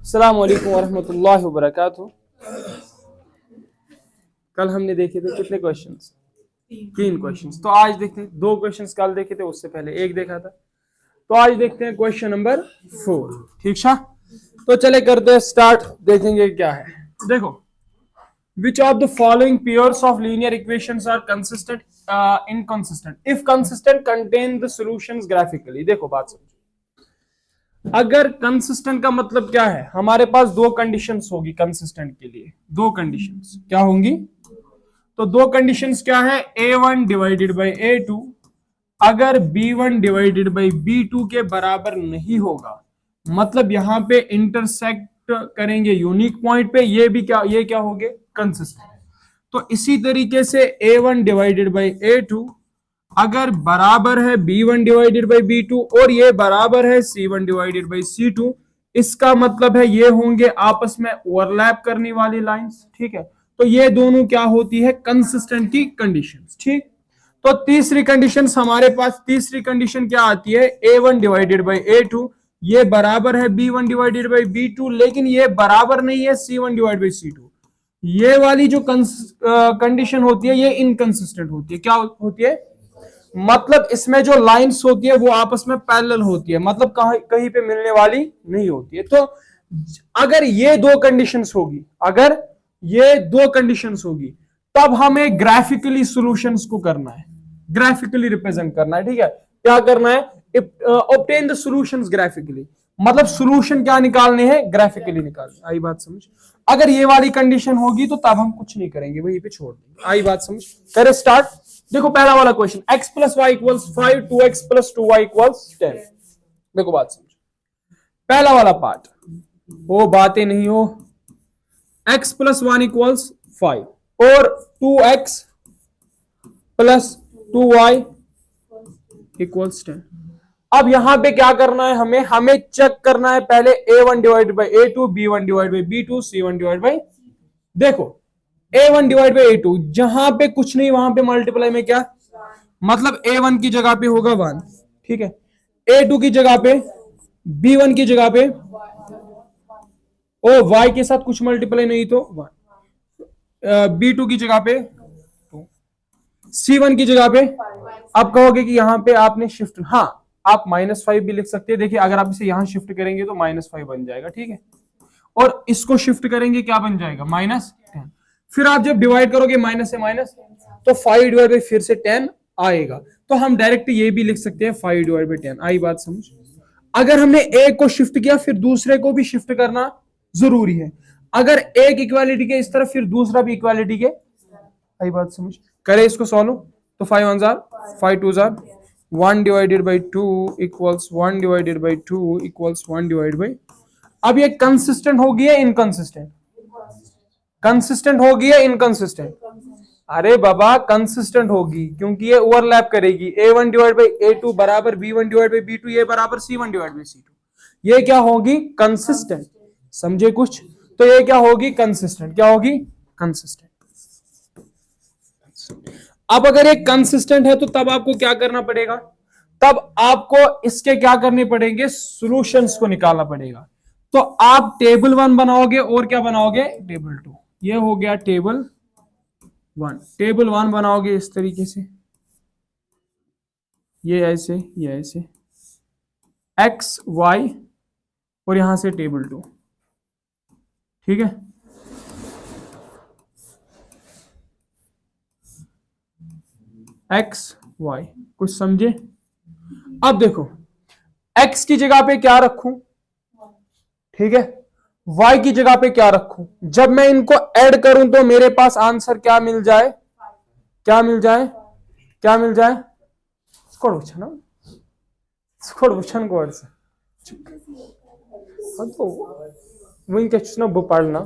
अस्सलाम वालेकुम वरहमतुल्लाहि वबरकातुहू। कल हमने देखे थे कितने क्वेश्चंस? 3 क्वेश्चंस। तो आज देखते हैं, 2 क्वेश्चंस कल देखे थे, उससे पहले एक देखा था। तो आज देखते हैं क्वेश्चन नंबर 4। ठीक है, तो चले करते हैं स्टार्ट। देखेंगे क्या है। देखो, which of the following pairs of linear equations are consistent inconsistent if consistent contain the solutions graphically। देखो बात समझो, अगर कंसिस्टेंट का मतलब क्या है, हमारे पास 2 कंडीशंस होगी कंसिस्टेंट के लिए। 2 कंडीशंस क्या होंगी? तो 2 कंडीशंस क्या है? a1 डिवाइडेड बाई a2 अगर b1 डिवाइडेड बाई b2 के बराबर नहीं होगा, मतलब यहां पे इंटरसेक्ट करेंगे यूनिक पॉइंट पे, ये भी क्या, ये क्या होंगे? कंसिस्टेंट। तो इसी तरीके से a1 डिवाइडेड बाई a2 अगर बराबर है b1 डिवाइडेड बाई b2 और ये बराबर है c1 डिवाइडेड बाई c2, इसका मतलब है ये होंगे आपस में ओवरलैप करने वाली लाइंस। ठीक है, तो ये दोनों क्या होती है? कंसिस्टेंट की कंडीशंस। ठीक, तो तीसरी कंडीशन हमारे पास, तीसरी कंडीशन क्या आती है? a1 डिवाइडेड बाई a2 ये बराबर है b1 डिवाइडेड बाई b2, लेकिन ये बराबर नहीं है c1 डिवाइडेड बाई c2। ये वाली जो कंडीशन होती है ये इनकंसिस्टेंट होती है। क्या होती है? मतलब इसमें जो लाइंस होती है वो आपस में पैरेलल होती है, मतलब कहीं पे मिलने वाली नहीं होती है। तो अगर ये 2 कंडीशंस होगी, अगर ये 2 कंडीशंस होगी, तब हमें ग्राफिकली सॉल्यूशंस को करना है, ग्राफिकली रिप्रेजेंट करना है। ठीक है, क्या करना है? ऑब्टेन द सॉल्यूशंस ग्राफिकली, मतलब सॉल्यूशन क्या निकालने हैं? ग्राफिकली निकालने। आई बात समझ? अगर ये वाली कंडीशन होगी तो तब हम कुछ नहीं करेंगे, वहीं पे छोड़ देंगे। आई बात समझ? करे स्टार्ट। देखो पहला वाला question, x plus y equals 5, 2x plus 2y equals 10। देखो बात समझो, पहला वाला पार्ट वो बातें नहीं हो। x प्लस 1 इक्वल्स 5 और 2x प्लस 2y इक्वल्स 10। अब यहां पे क्या करना है? हमें चेक करना है पहले a1 divide by a2, b1 divide by b2, c1 divide by, देखो a1 डिवाइड बाई a2 जहां पे कुछ नहीं वहां पे मल्टीप्लाई में क्या, मतलब a1 की जगह पे होगा 1। ठीक है, a2 की जगह पे, b1 की जगह पे, ओ y के साथ कुछ मल्टीप्लाई नहीं तो 1, b2 की जगह पे 2, c1 की जगह पे। अब कहोगे कि यहां पे आपने शिफ्ट, हाँ आप -5 भी लिख सकते हैं। देखिए अगर आप इसे यहां शिफ्ट करेंगे तो -5 बन जाएगा। ठीक है, और इसको शिफ्ट करेंगे क्या बन जाएगा? -10। फिर आप जब डिवाइड करोगे माइनस से माइनस, तो 5 डिवाइड बाई फिर से 10 आएगा। तो हम डायरेक्ट ये भी लिख सकते हैं 5 डिवाइड बाई 10। आई बात समझ? अगर हमने एक को शिफ्ट किया फिर दूसरे को भी शिफ्ट करना जरूरी है। अगर एक इक्वालिटी के इस तरफ, फिर दूसरा भी इक्वालिटी के। आई बात समझ? करे इसको सॉल्व, तो 5 1 jar 5 2 jar 1 divided by 2 equals 1 divided by 2 equals 1 divide by. अब ये कंसिस्टेंट होगी या इनकंसिस्टेंट? कंसिस्टेंट होगी या इनकंसिस्टेंट? अरे बाबा कंसिस्टेंट होगी, क्योंकि ये ओवरलैप करेगी। a1 डिवाइड बाई a2 बराबर b1 डिवाइड बाई b2, ये बराबर c1 डिवाइड बाई c2। ये क्या होगी? कंसिस्टेंट। समझे कुछ? तो ये क्या होगी? कंसिस्टेंट। क्या होगी? कंसिस्टेंट। अब अगर ये कंसिस्टेंट है तो तब आपको क्या करना पड़ेगा? तब आपको इसके क्या करने पड़ेंगे? सॉल्यूशंस को निकालना पड़ेगा। तो आप टेबल 1 बनाओगे और क्या बनाओगे? टेबल 2। ये हो गया टेबल 1। टेबल 1 बनाओगे इस तरीके से, ये ऐसे, ये ऐसे, x y और यहां से टेबल 2। ठीक है, x y, कुछ समझे? अब देखो x की जगह पे क्या रखूं, ठीक है, y की जगह पे क्या रखूं? जब मैं इनको ऐड करूं तो मेरे पास आंसर क्या मिल जाए? क्या मिल जाए? क्या मिल जाए? स्कोर वुछना, स्कोर वुछन को अर्थ तो वही क्या ना वो पढ़ना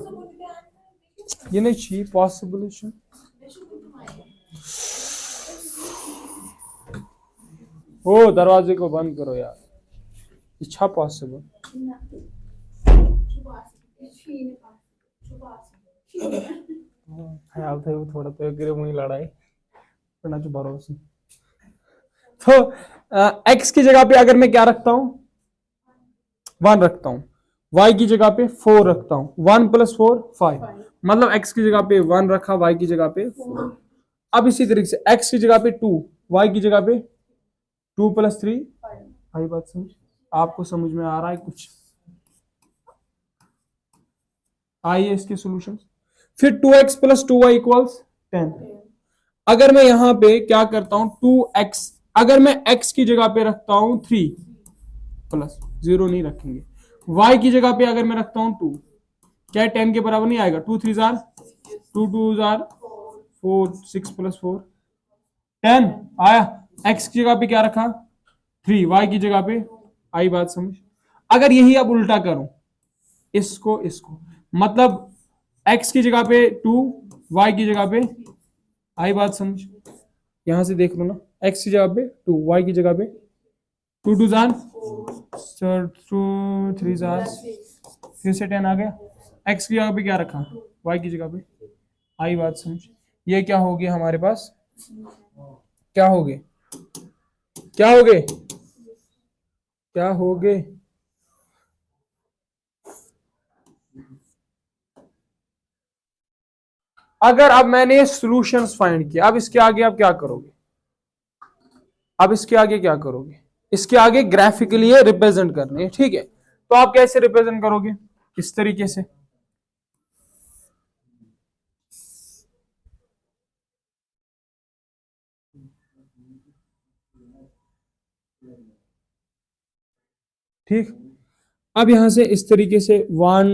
ये नहीं चाहिए पॉसिबल। ओ दरवाजे को बंद करो यार, इच्छा पॉसिबल। ख्याल था वो थोड़ा तो गिरे मुझे लड़ाई करना जो भरोसा। तो x की जगह पे अगर मैं क्या रखता हूं? 1 रखता हूं, y की जगह पे 4 रखता हूं, 1 + 4 5, मतलब x की जगह पे 1 रखा, y की जगह पे 4। अब इसी तरीके से x की जगह पे 2, y की जगह पे 2 + 3 5। बात समझ, आपको समझ में आ रहा है कुछ? आइए इसके सॉल्यूशन। फिर 2x + 2y = 10। अगर मैं यहां पे क्या करता हूं 2x, अगर मैं x की जगह पे रखता हूं 3 प्लस 0 नहीं रखेंगे, y की जगह पे अगर मैं रखता हूं 2, क्या 10 के बराबर नहीं आएगा? 2 3 जार 2 2 जार 4, 6 + 4 10 आया। x की जगह पे क्या रखा 3, y की जगह पे, आई बात समझ? अगर यही अब उल्टा करूं, इसको मतलब x की जगह पे 2, y की जगह पे, आई बात समझ? यहां से देख लो ना, x की जगह पे 2, y की जगह पे 2 2 जार 2 3 जार, फिर से 10 आ गया। x की जगह पे क्या रखा, y की जगह पे, आई बात समझ? ये क्या हो गया हमारे पास, क्या हो गए, क्या हो गए, क्या हो गए? अगर अब मैंने सॉल्यूशंस फाइंड किया, अब इसके आगे आप क्या करोगे? अब इसके आगे क्या करोगे? इसके आगे ग्राफिकली रिप्रेजेंट करने, ठीक है? तो आप कैसे रिप्रेजेंट करोगे? इस तरीके से, ठीक। अब यहां से इस तरीके से 1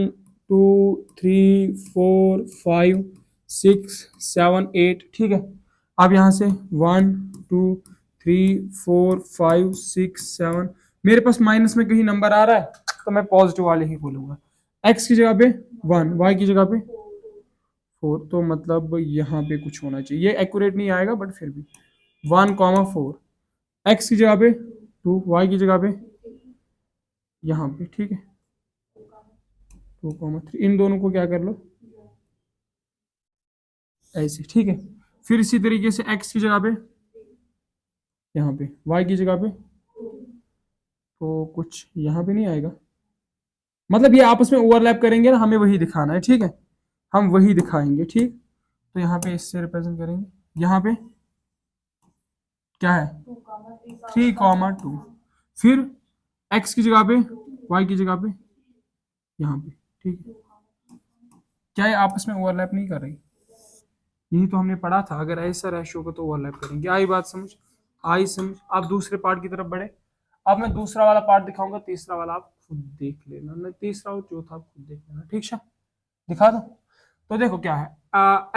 2 3 4 5 6 7 8, ठीक है। अब यहां से 1 2 3 4 5 6 7, मेरे पास माइनस में कहीं नंबर आ रहा है तो मैं पॉजिटिव वाले ही बोलूंगा। x की जगह पे 1, y की जगह पे 4, तो मतलब यहाँ पे कुछ होना चाहिए, ये एक्यूरेट नहीं आएगा बट फिर भी 1,4, x की जगह पे 2, y की जगह पे यहाँ पे, ठीक है 2,3, इन दोनों को क्या कर लो ऐसे, ठीक है। फिर इसी तरीके से x की जगह पे यहाँ पे, y की जगह पे, तो कुछ यहाँ पे नहीं आएगा, मतलब ये आपस में ओवरलैप करेंगे ना, हमें वही दिखाना है, ठीक है, हम वही दिखाएंगे, ठीक। तो यहाँ पे इससे रिप्रेजेंट करेंगे, यहाँ पे क्या है 3,2, फिर x की जगह पे, y की जगह पे यहाँ पे, ठीक है। क्या ये आपस में ओवरलैप नहीं कर रही? यही तो हमने पढ़ा था, अगर ऐसा रेशियो को तो ओवरलैप करेंगे, आई बात समझ? आई समझ? आप दूसरे पार्ट की तरफ बढ़े। अब मैं दूसरा वाला पार्ट दिखाऊंगा, तीसरा वाला आप खुद देख लेना, नहीं तीसरा और चौथा आप खुद देख लेना, ठीक है? दिखा दो। तो देखो क्या है,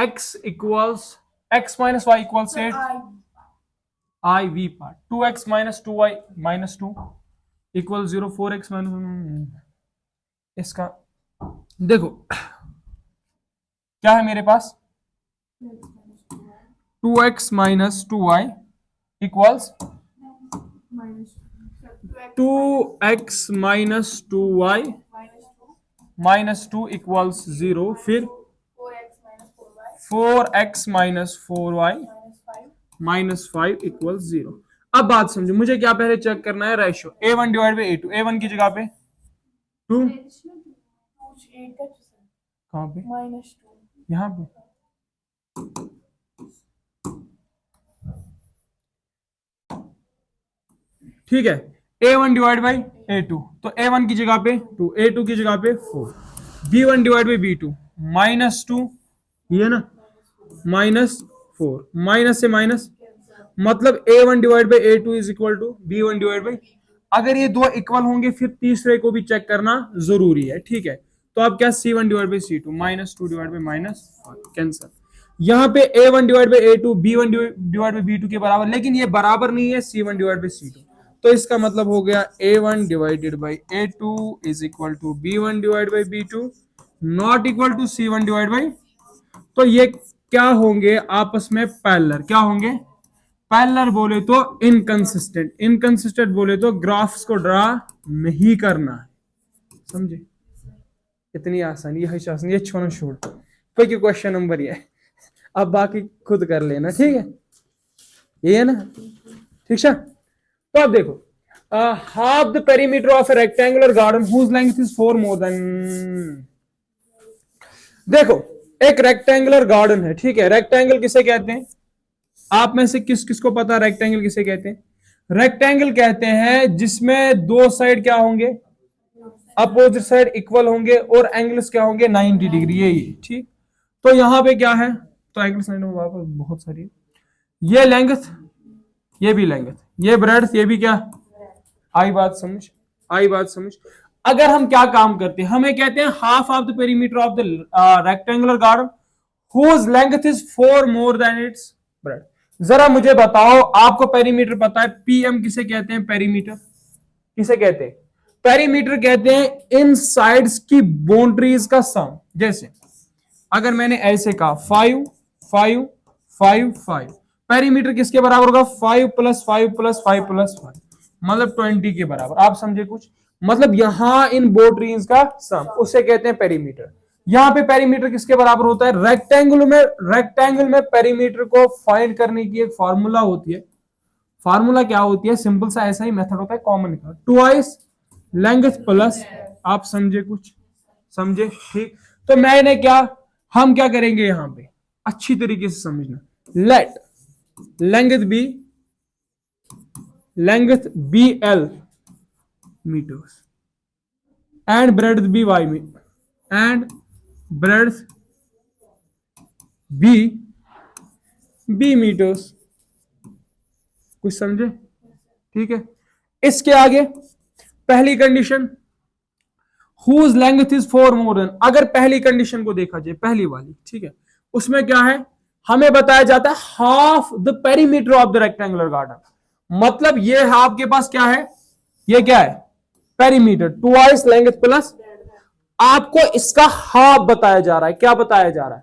x equals x minus y equals 8, I we part 2x minus 2y minus 2 equal 0, 4x minus, इसका देखो क्या है मेरे पास 2x minus 2y equals 2x minus 2y minus 2 equals 0, फिर 4x minus 4y minus 5 equals 0। अब बात समझो, मुझे क्या पहले चेक करना है ratio a1 divide by a2, a1 की जगह पे 2, कहां पे यहाँ पे, ठीक है, a1 डिवाइड बाई a2, तो a1 की जगह पे 2, a2 की जगह पे 4, b1 divide by b2 minus 2, ये ना माइनस 4, माइनस से माइनस, मतलब a1 divide by a2 is equal to b1 divide by, अगर ये दो इक्वल होंगे फिर तीसरे को भी चेक करना जरूरी है, ठीक है। तो अब क्या c1 divide by c2 minus 2 divide by minus, cancer. यहाँ पे a1 divide by a2 b1 divide by b2 के बराबर, लेकिन ये बराबर नहीं है c1 डिवाइड बाई c2, तो इसका मतलब हो गया a1 divided by a2 is equal to b1 divide by b2 not equal to c1 divide by, तो ये क्या होंगे आपस में पैरेलल, क्या होंगे पैरेलल, बोले तो इनकंसिस्टेंट, इनकंसिस्टेंट बोले तो ग्राफ्स को ड्रा नहीं करना है, समझे? इतनी आसानी है, ये छोड़ो छोड़, कोई क्वेश्चन नंबर ये, अब बाकी खुद कर लेना, ठीक है, ये है ना, ठीक है। तो अब देखो half the perimeter of a rectangular garden whose length is 4 more than। देखो एक रेक्टेंगुलर गार्डन है, ठीक है। रेक्टेंगल किसे कहते हैं? आप में से किस किस को पता है रेक्टेंगल किसे कहते हैं? रेक्टेंगल कहते हैं जिसमें दो साइड क्या होंगे, अपोजिट साइड इक्वल होंगे और एंगल्स क्या होंगे 90 डिग्री, यही ठीक। तो यहां पे क्या है, तो एंगल्स बहुत सारी है। ये लेंथ, ये भी लेंथ, ये ब्रेड्थ, ये भी क्या, आई बात समझ, आई बात समझ। अगर हम क्या काम करते हैं, हमें कहते हैं half of the perimeter of the rectangular garden whose length is 4 more than its breadth. जरा मुझे बताओ, आपको पेरीमीटर पता है, पीएम किसे कहते हैं? पेरीमीटर किसे कहते हैं? पेरीमीटर कहते हैं इन साइड्स की बाउंड्रीज का सम। जैसे अगर मैंने ऐसे कहा 5 5 5 5, पेरीमीटर किसके बराबर होगा? 5 + 5 + 5 + 5, मतलब 20 के बराबर। आप समझे कुछ? मतलब यहां इन बाउंड्रीज का सम, उसे कहते हैं पेरीमीटर। यहां पे पेरीमीटर किसके बराबर होता है? रेक्टेंगल में पेरीमीटर को फाइंड करने की एक फार्मूला होती है। फार्मूला क्या होती है? सिंपल सा ऐसा ही मेथड होता है, कॉमन का, ट्वाइस लेंथ प्लस, आप समझे कुछ? समझे? ठीक। तो मैंने क्या, हम क्या करेंगे यहां पे, अच्छी तरीके से समझना। Let length be L metres and breadth be y and breadth be metres. कुछ समझे? ठीक है। इसके आगे पहली condition whose length is 4 more than, अगर पहली कंडीशन को देखा जाए, पहली वाली, ठीक है, उसमें क्या है, हमें बताया जाता है half the perimeter of the rectangular garden. मतलब ये है आपके पास क्या है, ये क्या है? पेरीमीटर, ट्वाइस लेंथ प्लस, आपको इसका हाफ बताया जा रहा है। क्या बताया जा रहा है?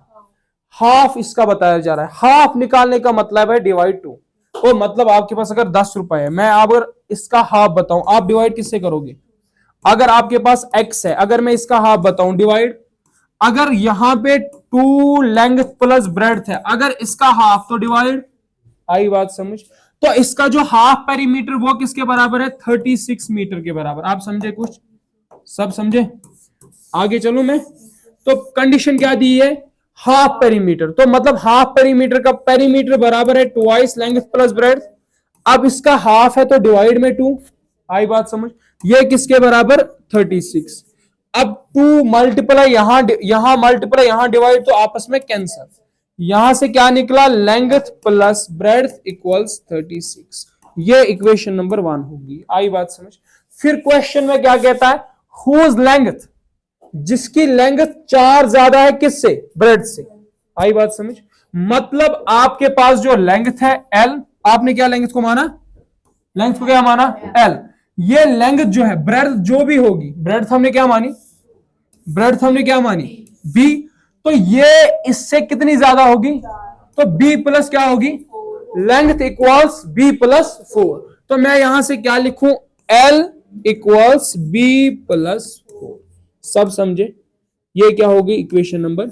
हाफ इसका बताया जा रहा है। हाफ निकालने का मतलब है डिवाइड 2। तो मतलब आपके पास अगर 10 रुपए है, मैं अगर इसका हाफ बताऊं, आप डिवाइड किससे करोगे? अगर आपके पास x है, अगर मैं इसका हाफ बताऊं, डिवाइड, अगर यहां पे 2 लेंथ प्लस ब्रेड्थ है, अगर इसका हाफ तो डिवाइड, आई बात समझ। तो इसका जो हाफ पेरीमीटर वो किसके बराबर है? 36 मीटर के बराबर। आप समझे कुछ? सब समझे? आगे चलूं मैं, तो कंडीशन क्या दी है? हाफ पेरीमीटर, तो मतलब हाफ पेरीमीटर का पेरीमीटर बराबर है ट्वाइस लेंथ प्लस ब्रेड्थ। अब इसका हाफ है तो डिवाइड में 2, आई बात समझ। ये किसके बराबर? 36। अब 2 मल्टीप्लाई यहां मल्टीप्लाई यहां डिवाइड, तो आपस में कैंसल। यहां से क्या निकला? Length plus breadth equals 36। ये इक्वेशन नंबर 1 होगी, आई बात समझ। फिर क्वेश्चन में क्या कहता है? हुज लेंथ, जिसकी लेंथ 4 ज्यादा है किससे? ब्रेड्थ से, आई बात समझ। मतलब आपके पास जो लेंथ है L, आपने क्या लेंथ को माना? लेंथ को क्या माना? L। ये लेंथ जो है, ब्रेड्थ जो भी होगी, ब्रेड्थ हमने क्या मानी? ब्रेड्थ हमने क्या मानी? B। तो ये इससे कितनी ज्यादा होगी? तो B प्लस क्या होगी? Length equals B plus 4। तो मैं यहां से क्या लिखूं? L equals B plus 4। सब समझे? ये क्या होगी? Equation number.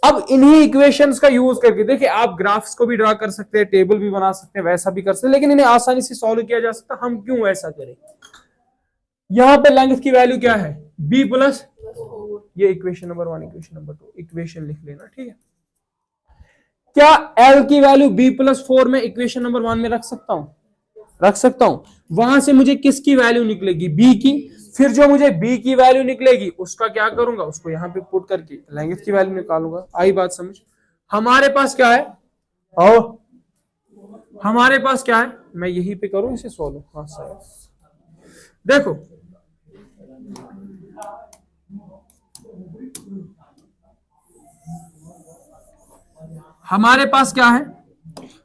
अब इन्हीं इक्वेशंस का यूज करके देखिए, आप ग्राफ्स को भी ड्रा कर सकते हैं, टेबल भी बना सकते हैं, वैसा भी कर सकते हैं, लेकिन इन्हें आसानी से सॉल्व किया जा सकता। हम क्यों ऐसा करें? यहां पे लेंथ की वैल्यू क्या है? B प्लस, ये equation number 1, equation number 2, equation लिख लेना, ठीक है। क्या L की वैल्यू B प्लस 4 में इक्वेशन नंबर 1 में रख सकता हूं? रख सकता हूं। वहां से मुझे किसकी वैल्यू निकलेगी? B की। फिर जो मुझे B की वैल्यू निकलेगी उसका क्या करूंगा? उसको यहां पे पुट करके लेंथ की वैल्यू निकालूंगा, आई बात समझ। हमारे पास क्या है? आओ, हमारे पास क्या है? मैं यहीं पे करूं इसे सॉल्व। हाँ सर, देखो हमारे पास क्या है?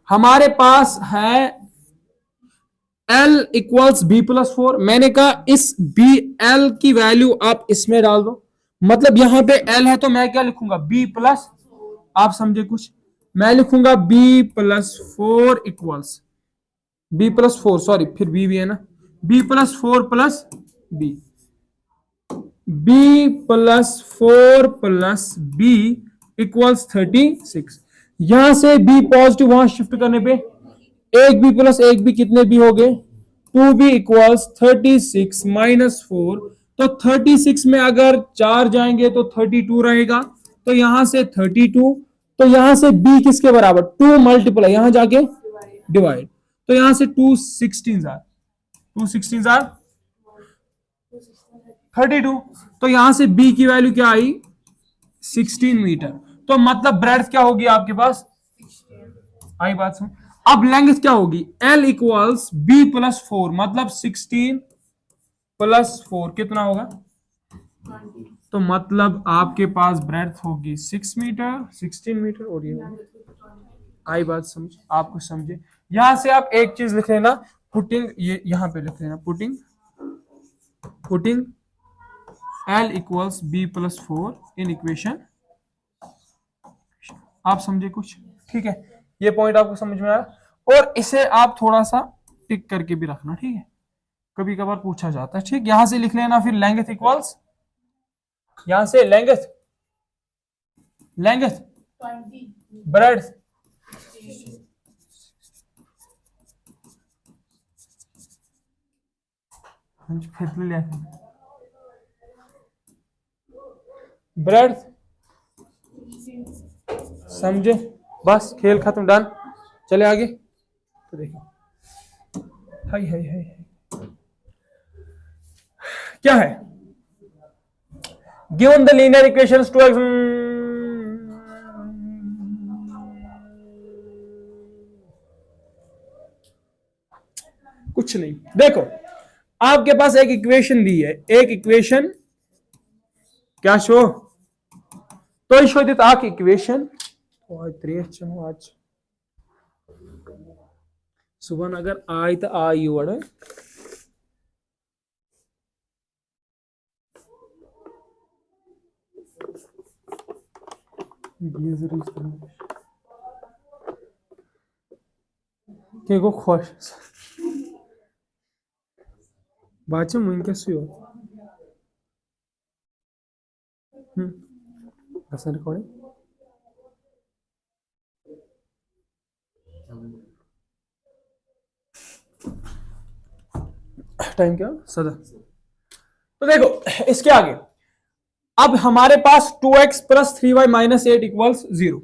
हमारे पास है L इक्वल्स B प्लस 4। मैंने कहा इस B L की वैल्यू आप इसमें डाल दो, मतलब यहां पे L है तो मैं क्या लिखूंगा? B प्लस, आप समझे कुछ? मैं लिखूंगा B plus 4 equals B plus 4, sorry फिर B भी है ना, B plus 4 plus B, B plus 4 plus B equals 36। यहां से B पॉजिटिव वहां शिफ्ट करने पे एक B प्लस एक B कितने B हो गए? 2b equals 36 minus 4। तो 36 में अगर 4 जाएंगे तो 32 रहेगा, तो यहां से 32, तो यहां से b किसके बराबर 2 मल्टीप्लाई यहां जाके डिवाइड, तो यहां से 2 16 जार 32, तो यहां से b की वैल्यू क्या आई 16 मीटर। तो मतलब ब्रेड्थ क्या होगी आपके पास, आई बात सुन। अब लेंथ क्या होगी l इक्वल्स b प्लस 4, मतलब 16 प्लस 4 कितना होगा, तो मतलब आपके पास ब्रेड्थ होगी 6 मीटर 16 मीटर, और ये आई बात समझ, आपको समझे। यहां से आप एक चीज लिख लेना, पुटिंग, ये यहां पे लिख लेना, putting L equals B plus 4 in equation. आप समझे कुछ, ठीक है, ये पॉइंट आपको समझ में आया। और इसे आप थोड़ा सा टिक करके भी रखना, ठीक है, कभी कभार पूछा जाता है, ठीक। यहां से लिख लेना फिर लेंथ इक्वल्स, यहां से लेंथ ब्रेड्थ ब्रेड्थ, समझे, बस खेल खत्म, डन। चले आगे, तो देखो हाय हाय हाय क्या है, given the linear equations 2x, कुछ नहीं, देखो आपके पास एक इक्वेशन दी है, एक इक्वेशन क्या शो, तो शो देता आक इक्वेशन, आज 3 आज सुबह अगर आय तो आई वड़ के गो खुश बात वनकस रिकॉर्डिंग टाइम क्या 7। तो देखो इसके आगे अब हमारे पास 2x plus 3y minus 8 equals 0,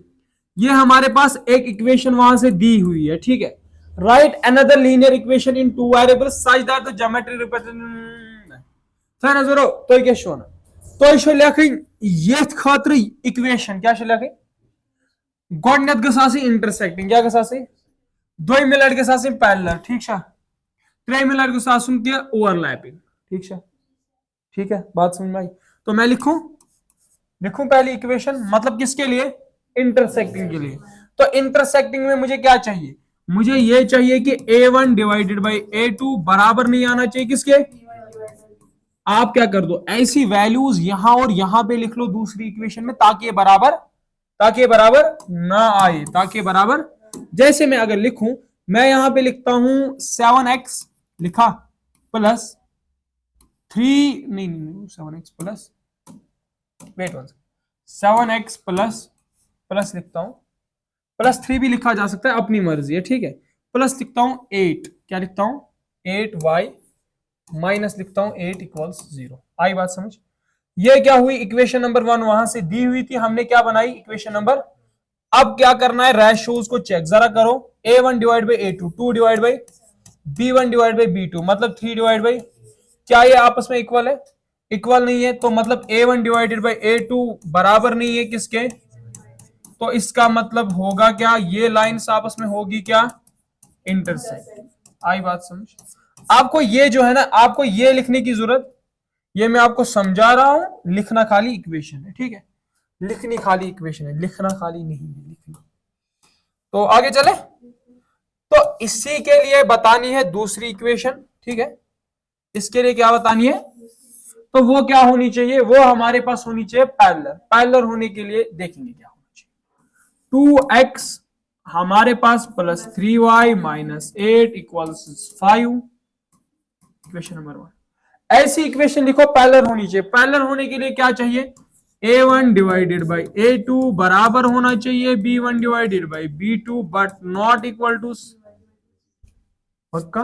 ये हमारे पास एक इक्वेशन वहां से दी हुई है, ठीक है। Right another linear equation in 2 variables such that the geometry represent fan जरो तो क्या शो ना तो शो लेखन ये खातिर इक्वेशन क्या शो लेखन गोडनेत गस इंटरसेक्टिंग क्या गस दो मिनट गस पैरेलल, ठीक है, 3 मिनट गस ओवरलैपिंग, ठीक है, बात समझ में आई। तो मैं लिखूं पहली इक्वेशन, मतलब किसके लिए, इंटरसेक्टिंग के लिए। तो इंटरसेक्टिंग में मुझे क्या चाहिए, मुझे ये चाहिए कि a1 डिवाइडेड बाई a2 बराबर नहीं आना चाहिए किसके, आप क्या कर दो ऐसी वैल्यूज यहां और यहां पे लिख लो दूसरी इक्वेशन में, ताकि ये बराबर ना आए, ताकि बराबर, जैसे मैं अगर लिखूं, मैं यहां पे लिखता हूं 7x लिखा प्लस 3 नहीं 7x plus wait 7x plus लिखता हूं, प्लस 3 भी लिखा जा सकता है, अपनी मर्जी है, ठीक है, प्लस लिखता हूं 8, क्या लिखता हूं 8y माइनस लिखता हूं 8 इक्वल्स 0। आई बात समझ, ये क्या हुई इक्वेशन नंबर 1 वहां से दी हुई थी, हमने क्या बनाई इक्वेशन नंबर। अब क्या करना है, रेशियोज को चेक जरा करो, a1 divide by a2, 2 divide by b1 divide by b2, मतलब 3 डिवाइड बाई, क्या ये आपस में इक्वल है, इक्वल नहीं है, तो मतलब a1 डिवाइडेड बाई a2 बराबर नहीं है किसके, तो इसका मतलब होगा क्या, ये लाइंस आपस में होगी क्या, इंटरसेक्ट। आई बात समझ, आपको ये जो है ना, आपको ये लिखने की जरूरत, ये मैं आपको समझा रहा हूं, लिखना खाली इक्वेशन है, ठीक है, लिखनी खाली इक्वेशन है, लिखना खाली नहीं है, लिखनी। तो आगे चले, तो इसी के लिए बतानी है दूसरी इक्वेशन, ठीक है, इसके लिए क्या बतानी है, तो वो क्या होनी चाहिए, वो हमारे पास होनी चाहिए पैरेलल होने के लिए देखेंगे क्या होना चाहिए, 2x हमारे पास plus 3y minus 8 equals 5, equation number 1। ऐसी इक्वेशन लिखो पैरेलल होनी चाहिए, पैरेलल होने के लिए क्या चाहिए, a1 डिवाइडेड बाई a2 बराबर होना चाहिए b1 divided by b2 but not equal to, पक्का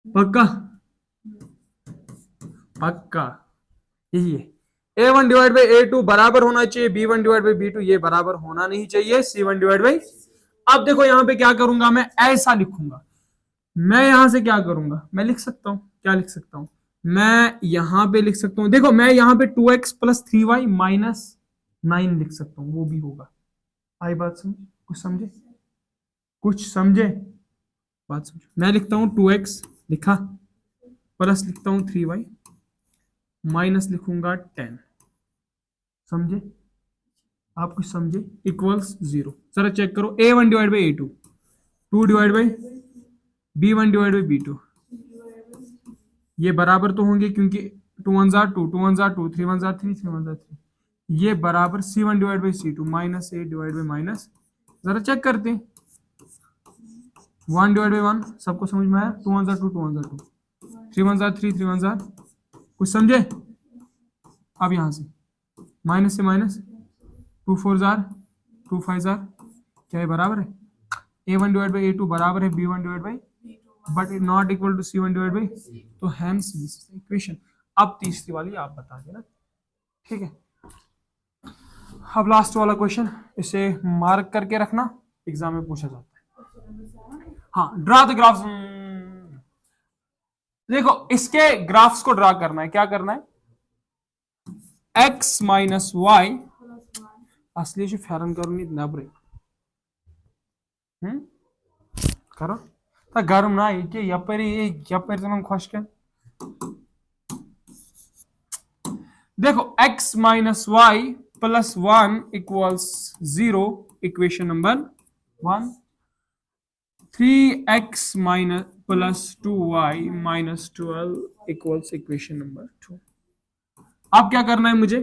पक्का पक्का यही है। A1 डिवाइड बाई A2 बराबर होना चाहिए B1 डिवाइड बाई B2, ये बराबर होना नहीं चाहिए C1 डिवाइड बाई। अब देखो यहां पे क्या करूंगा, मैं ऐसा लिखूंगा, मैं यहां से क्या करूंगा, मैं लिख सकता हूं, क्या लिख सकता हूं, मैं यहां पे लिख सकता हूं, देखो मैं यहां पे 2x प्लस 3y माइनस 9 लिख सकता हूं, वो भी होगा। आई बात समझ, कुछ समझे, कुछ समझे बात समझो। मैं लिखता हूं 2x लिखा, प्लस लिखता हूं 3y, माइनस लिखूंगा 10, समझे, आप कुछ समझे, इक्वल्स 0। जरा चेक करो, A1 divide by A2, 2 divide by B1 divide by B2, ये बराबर तो होंगे क्योंकि 2 1 जार 2, 2 1 जार 2, 3 1 जार 3, 3 1 जार 3, ये बराबर C1 divide by C2 minus 8 divide by minus, जरा चेक करते हैं, 1 डिवाइड बाई 1, सबको समझ में आया, 2 1 जार 2, 2 1 जार 2, 3 1 जार 3, 3 1 जार, कुछ समझे। अब यहां से माइनस से माइनस, 2 4 जार 2 5 जार, क्या है बराबर है, A1 डिवाइड बाई A2 बराबर है B1 divide by, but not equal to C1 divide by, तो hence this is the equation. अब तीसरी वाली आप बता देना, ठीक है। अब लास्ट वाला क्वेश्चन, इसे मार्क करके रखना, एग्जाम में पूछा जाता है। हाँ, ड्रा द ग्राफ्स। देखो इसके ग्राफ्स को ड्रा करना है, क्या करना है, x माइनस वाई, असली फेरन कर नब्रे करो तो गर्म ना ये यपर तुम खुश कर। देखो x minus y plus 1 equals 0, equation number 1। 3x minus plus 2y minus 12 equals equation number 2। अब क्या करना है मुझे,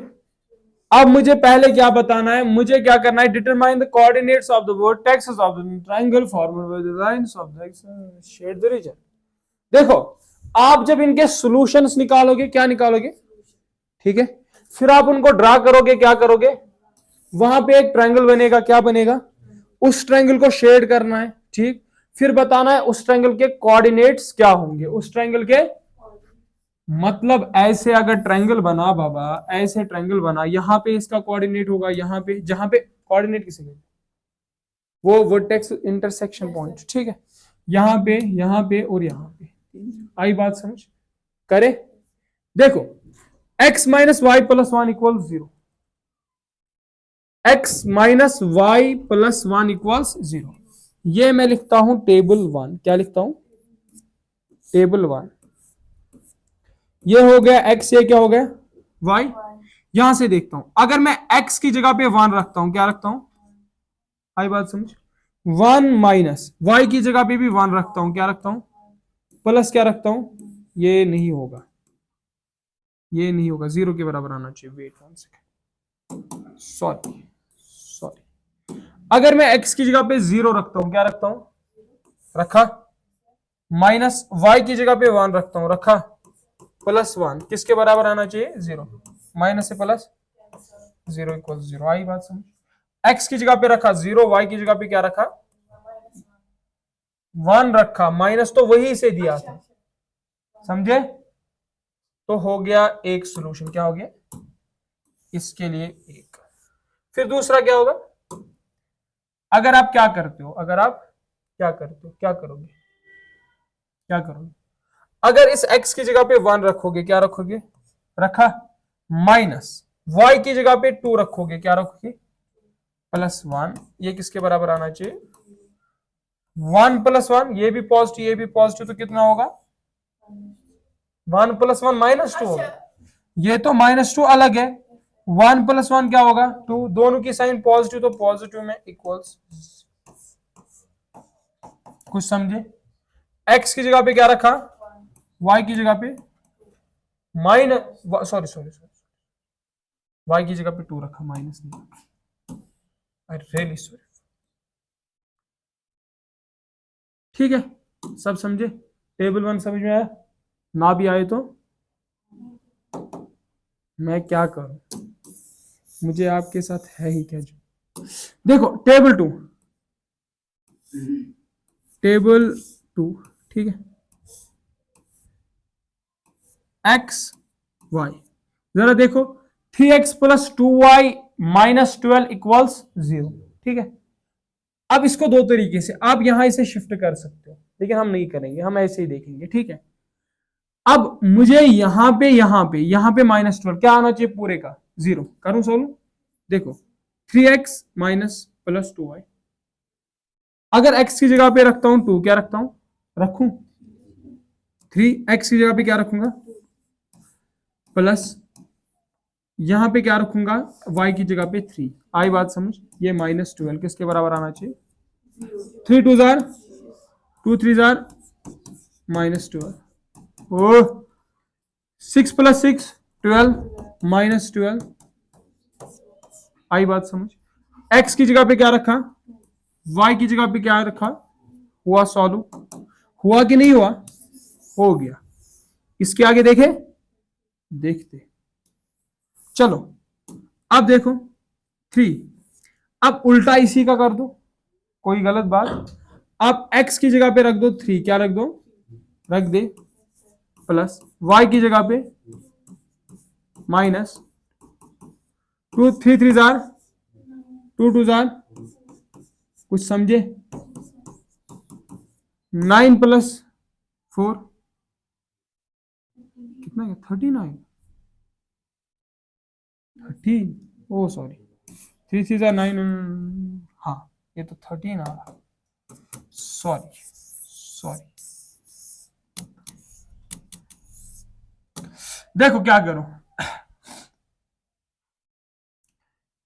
अब मुझे पहले क्या बताना है, मुझे क्या करना है, determine the coordinates of the vertices of the triangle formed by the lines of the shade the region. देखो आप जब इनके सॉल्यूशंस निकालोगे, क्या निकालोगे, ठीक है, फिर आप उनको ड्रा करोगे, क्या करोगे, वहां पे एक ट्रायंगल बनेगा, क्या बनेगा, उस ट्रायंगल को शेड करना है, ठीक, फिर बताना है उस ट्रायंगल के कोऑर्डिनेट्स क्या होंगे, उस ट्रायंगल के, मतलब ऐसे अगर ट्रायंगल बना बाबा, ऐसे ट्रायंगल बना, यहां पे इसका कोऑर्डिनेट होगा, यहां पे, जहां पे कोऑर्डिनेट किसे कहते, वो वर्टेक्स इंटरसेक्शन पॉइंट, ठीक है, यहां पे और यहां पे। आई बात समझ, करे, देखो x minus y plus 1 equal 0, x minus y plus 1 equals 0, ये मैं लिखता हूं टेबल 1, क्या लिखता हूं, टेबल 1, ये हो गया x, ये क्या हो गया y। यहां से देखता हूं, अगर मैं x की जगह पे 1 रखता हूं, क्या रखता हूं, आई बात समझ, 1 माइनस y की जगह पे भी 1 रखता हूं, क्या रखता हूं, प्लस क्या रखता हूं, ये नहीं होगा, ये नहीं होगा, 0 के बराबर आना चाहिए, वेट 1 सेकेंड, सॉरी सॉरी, अगर मैं x की जगह पे 0 रखता हूं, क्या रखता हूं, रखा, माइनस y की जगह पे 1 रखता हूं, रखा, प्लस 1 किसके बराबर आना चाहिए, 0, माइनस से प्लस 0 इक्वल 0, आई बात समझ। x की जगह पे रखा 0, y की जगह पे क्या रखा, 1 रखा, माइनस तो वही से दिया था, समझे, तो हो गया एक सॉल्यूशन, क्या हो गया, इसके लिए एक। फिर दूसरा क्या होगा, अगर आप क्या करते हो, अगर आप क्या करते हो, क्या करोगे, क्या करोगे, अगर इस x की जगह पे 1 रखोगे, क्या रखोगे, रखा, माइनस y की जगह पे 2 रखोगे, क्या रखोगे, प्लस 1, ये किसके बराबर आना चाहिए, 1 प्लस 1, ये भी पॉजिटिव, ये भी पॉजिटिव, तो कितना होगा, 1 प्लस 1 माइनस 2 होगा, ये तो माइनस 2 अलग है, 1 प्लस 1 क्या होगा 2, दोनों की साइन पॉजिटिव, तो पॉजिटिव में इक्वल्स, कुछ समझे, x की जगह पे क्या रखा, y की जगह पे minus, sorry sorry sorry, y की जगह पे 2 रखा, माइनस नहीं रखा, आई रियली सॉरी, ठीक है, सब समझे, टेबल 1 समझ में आया, ना भी आए तो मैं क्या करूं, मुझे आपके साथ है ही क्या जो। देखो टेबल 2, टेबल 2, ठीक है, एक्स वाई। जरा देखो 3x plus 2y minus 12 equals 0। ठीक है, अब इसको दो तरीके से आप यहां इसे शिफ्ट कर सकते हो, लेकिन हम नहीं करेंगे, हम ऐसे ही देखेंगे। ठीक है, अब मुझे यहां पे -12 क्या आना चाहिए, पूरे का 0। करूं सोल्व, देखो 3x माइनस प्लस 2y, अगर x की जगह पे रखता हूं 2, क्या रखता हूं, रखूं 3x की जगह पे क्या रखूंगा प्लस, यहां पे क्या रखूंगा y की जगह पे 3। आई बात समझ, ये -12 किसके बराबर आना चाहिए, 3 2 जार 2 3 जार -12। ओ 6 प्लस 6 12 -12। आई बात समझ, x की जगह पे क्या रखा, y की जगह पे क्या रखा, हुआ सॉल्व, हुआ कि नहीं हुआ, हो गया। इसके आगे देखे, देखते, चलो अब देखो 3, अब उल्टा इसी का कर दो, कोई गलत बात। आप x की जगह पे रख दो 3, क्या रख दो, रख दे प्लस, y की जगह पे माइनस 2 3 3 जार 2 2 जार, कुछ समझे, 9 प्लस 4 कितना है, 39 13, ओ सॉरी 3 3 जार 9, हाँ ये तो 13 आ रहा, सॉरी सॉरी। देखो क्या करो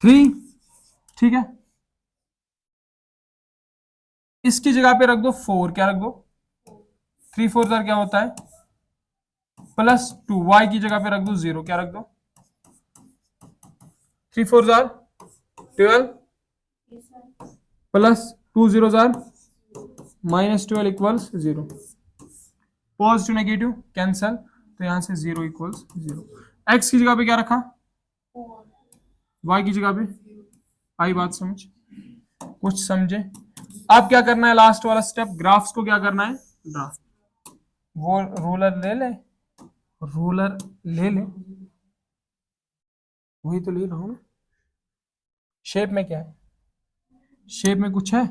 3, ठीक है, इसकी जगह पे रख दो 4, क्या रख दो 3 4 जार क्या होता है प्लस 2, y की जगह पे रख दो 0, क्या रख दो 3 4 jar 12 plus 2 0 jar -12 equals 0। Positive negative cancel, तो यहां से 0 इक्वल्स 0। x की जगह पे क्या रखा, y की जगह पे, आई बात समझ, कुछ समझे। अब क्या करना है, लास्ट वाला स्टेप, ग्राफ्स को क्या करना है, ड्रा। वो रूलर ले ले, रूलर ले ले, वही तो ले रहा हूं ना। शेप में क्या है, शेप में कुछ है,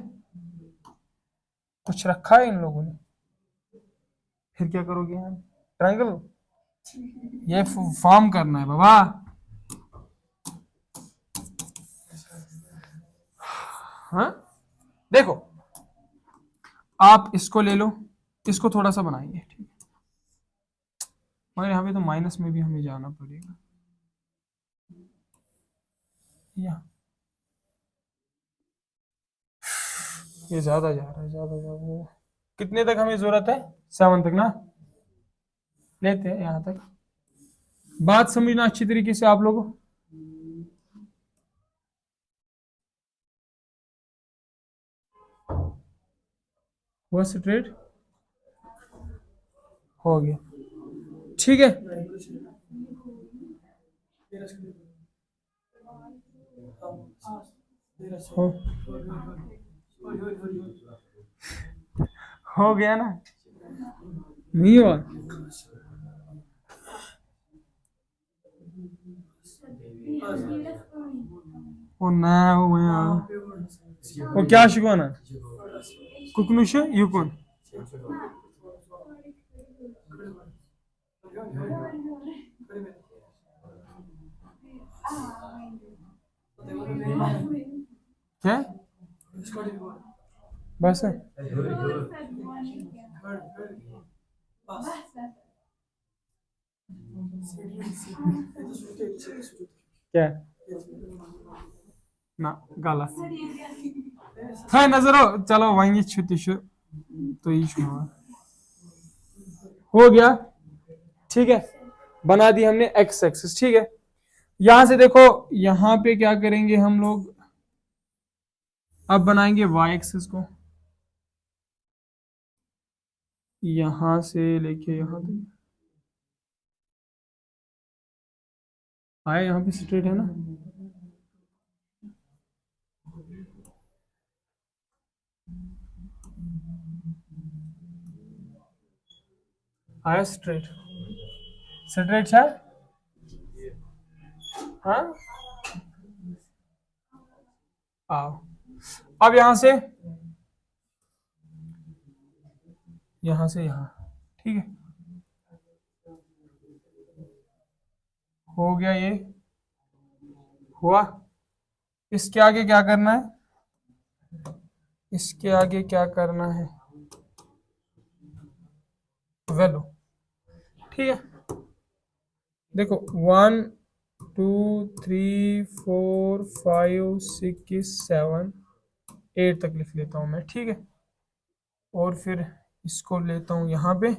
कुछ रखा है इन लोगों ने, फिर क्या करोगे यहाँ, ट्रायंगल, ये फॉर्म करना है बाबा। हाँ देखो, आप इसको ले लो, इसको थोड़ा सा बनाएंगे, ठीक है, मगर यहाँ पे तो माइनस में भी हमें जाना पड़ेगा, यहाँ ये ज्यादा जा रहा है, ज्यादा जा रहा है। कितने तक हमें जरूरत है, 7 तक ना, लेते हैं यहां तक। बात समझना अच्छी तरीके से आप लोगों, हुआ स्ट्रेट, हो गया, ठीक है। हो, हो गया ना, नहीं हुआ, वो ना वो यहाँ वो क्या शिकवाना कुकनुश युकुन, क्या बस है, क्या ना गाला था नजर हो, चलो वहीं छुट्टी तो इशू हो गया, ठीक है। बना दी हमने एक्स एक्सिस, ठीक है। यहां से देखो, यहां पे क्या करेंगे हम लोग, अब बनाएंगे वाई एक्सिस को, यहां से लेके यहां तक आया, यहां पे स्ट्रेट है ना, आया स्ट्रेट, स्ट्रेट है। हाँ आओ, अब यहां से यहां, ठीक है, हो गया ये, हुआ। इसके आगे क्या करना है, इसके आगे क्या करना है, वैल्यू, ठीक है। देखो 1 2 3 4 5 6 7 8 तक लिख लेता हूं मैं, ठीक है। और फिर इसको लेता हूं यहाँ पे,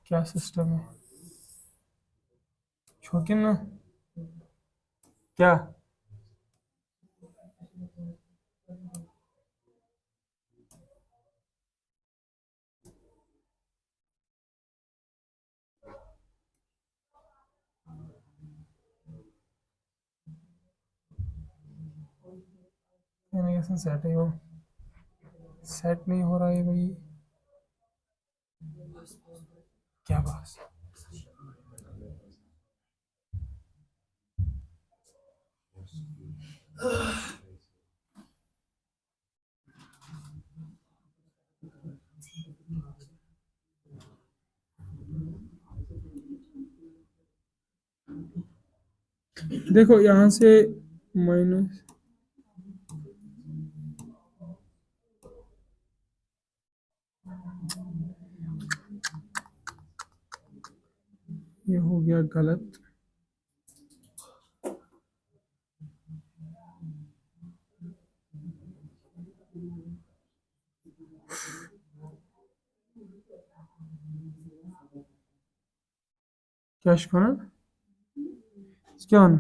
क्या सिस्टम है छोकिन ना, क्या एनिमेशन सेट है, वो सेट नहीं हो रहा है भाई, क्या बात। देखो यहां से माइनस, ये हो गया गलत, क्या शिकाना क्या होना,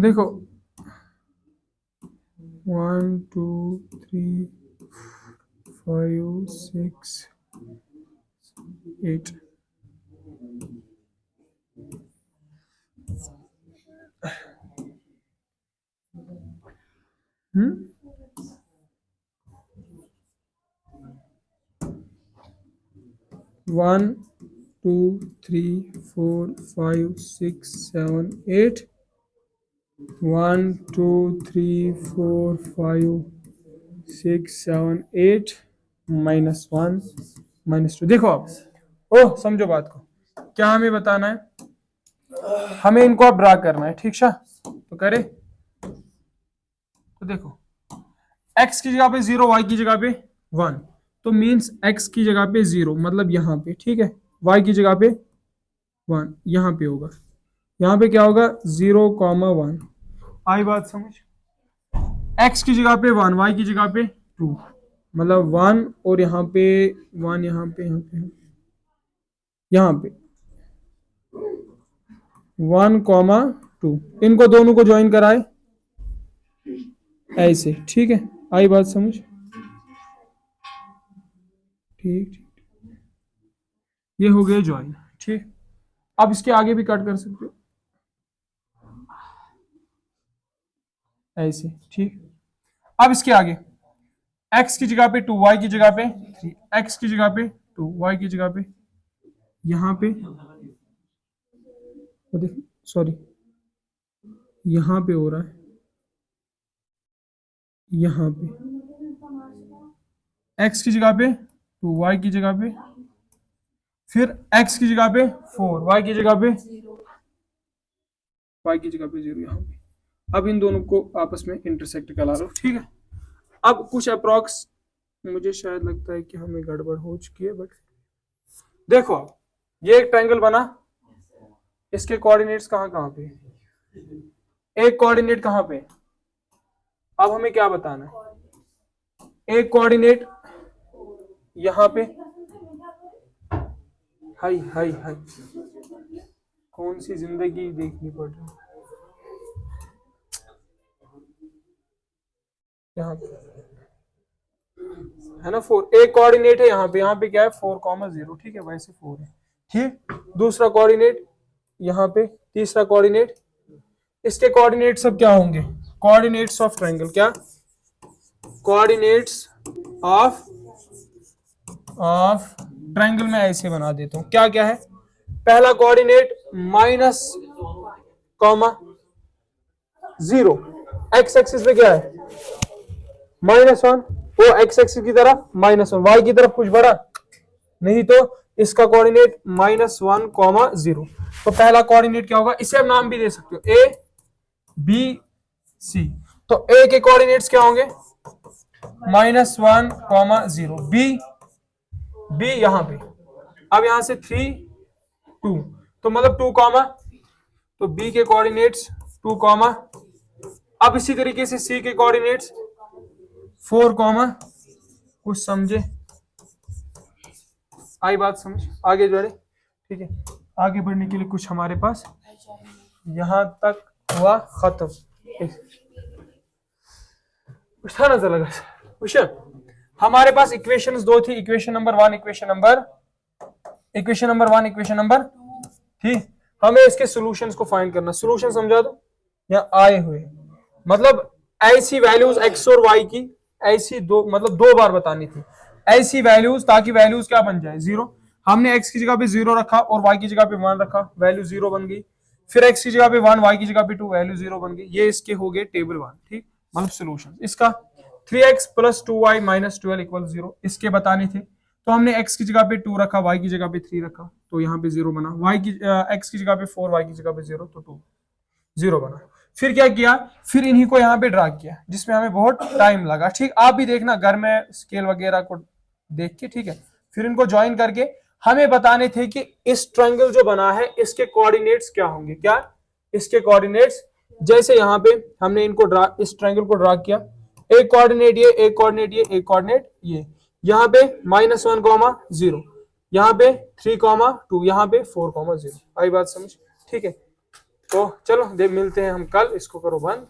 देखो 1 2 3 5 6 8, 1 2 3 4 5 6 7 8, 1 2 3 4 5 6 7 8 -1 -2। देखो आप, ओह समझो बात को, क्या हमें बताना है, हमें इनको अब ड्रा करना है, ठीक है। तो करे, तो देखो x की जगह पे 0, y की जगह पे 1, तो मींस x की जगह पे 0 मतलब यहाँ पे, ठीक है, y की जगह पे 1 यहाँ पे होगा, यहाँ पे क्या होगा 0,1। आई बात समझ, x की जगह पे 1, y की जगह पे 2, मतलब 1 और यहाँ पे 1, यहाँ पे 1,2, इनको दोनों को ज्वाइन कराए ऐसे, ठीक है। आई बात समझ, ठीक ठीक, ये हो गया ज्वाइन, ठीक। अब इसके आगे भी कट कर सकते हो ऐसे, ठीक। अब इसके आगे x की जगह पे 2, y की जगह पे 3, x की जगह पे 2, y की जगह पे, यहाँ पे देख, सॉरी यहाँ पे हो रहा है, यहाँ पे x की जगह पे 2, y की जगह पे, फिर x की जगह पे 4, y की जगह पे 0 यहाँ पे। अब इन दोनों को आपस में इंटरसेक्ट करा लो, ठीक है। अब कुछ अप्रॉक्स, मुझे शायद लगता है कि हमें गड़बड़ हो चुकी है, बट देखो ये एक ट्रायंगल बना, इसके कोऑर्डिनेट्स कहाँ कहाँ पे, एक कोऑर्डिनेट कहाँ पे, अब हमें क्या बताना है, एक कोऑर्डिनेट यहाँ पे, हाय हाय हाय, कौन सी जिंदगी देखनी पड़ रही है, यहाँ पे है ना 4, एक कोऑर्डिनेट है यहाँ पे क्या है 4,0, ठीक है, वैसे 4 है, ठीक। दूसरा कोऑर्डिनेट यहाँ पे, तीसरा कोऑर्डिनेट, इसके कोऑर्डिनेट सब क्या होंगे, कोऑर्डिनेट्स ऑफ ट्रायंगल, क्या कोऑर्डिनेट्स ऑफ ट्रायंगल में ऐसे बना देता हूं। क्या क्या है, पहला coordinate minus comma 0, x axis पे क्या है -1, वो एक्स एक्सिस की तरफ -1, वाई की तरफ कुछ बड़ा नहीं, तो इसका कोऑर्डिनेट -1, 0। तो पहला कोऑर्डिनेट क्या होगा, इसे आप नाम भी दे सकते हो ए बी सी। तो ए के कोऑर्डिनेट्स क्या होंगे -1, 0, बी यहां पे, अब यहां से 3 2, तो मतलब 2, तो बी के कोऑर्डिनेट्स 2, अब इसी तरीके से सी के कोऑर्डिनेट्स 4, कुछ समझे, आई बात समझ, आगे बढ़े, ठीक है। आगे बढ़ने के लिए कुछ हमारे पास यहां तक हुआ खत्म, था ना लगा कुछ। हमारे पास इक्वेशंस 2 थी, equation number 1, equation number 1, equation number ठीक। हमें इसके सॉल्यूशंस को फाइंड करना, सॉल्यूशन समझा दो, यहाँ आए हुए मतलब ऐसी वैल्यूज एक्स और वाई की ऐसी मतलब 2 बार बतानी थी ऐसी वैल्यूज, ताकि वैल्यूज क्या बन जाए 0। हमने x की जगह पे 0 रखा और y की जगह पे 1 रखा, वैल्यू 0 बन गई। फिर x की जगह पे 1, y की जगह पे 2, वैल्यू 0 बन गई। ये इसके हो गए टेबल 1, ठीक, मतलब सॉल्यूशन। इसका 3x + 2y - 12 = 0 इसके बताने थे, तो हमने x की जगह पे 2 रखा, y की जगह पे 3 रखा, तो यहाँ पे 0 बना। x की जगह पे 4, y की जगह पे 0, तो 2 0 बना। फिर क्या किया, फिर इन्हीं को यहाँ पे ड्रा किया, जिसमें हमें बहुत टाइम लगा, ठीक। आप भी देखना घर में स्केल वगैरह को देख के, ठीक है। फिर इनको ज्वाइन करके हमें बताने थे कि इस ट्रायंगल जो बना है इसके कोऑर्डिनेट्स क्या होंगे, क्या इसके कोऑर्डिनेट्स, जैसे यहाँ पे हमने इनको इस ट्रायंगल को ड्रा किया, एक कोऑर्डिनेट ये, एक कोऑर्डिनेट ये, एक कोऑर्डिनेट ये, यहाँ पे -1, 0, यहाँ पे 3, 2, यहाँ पे 4, 0। आई बात समझ, ठीक है। तो चलो मिलते हैं हम कल, इसको करो बंद।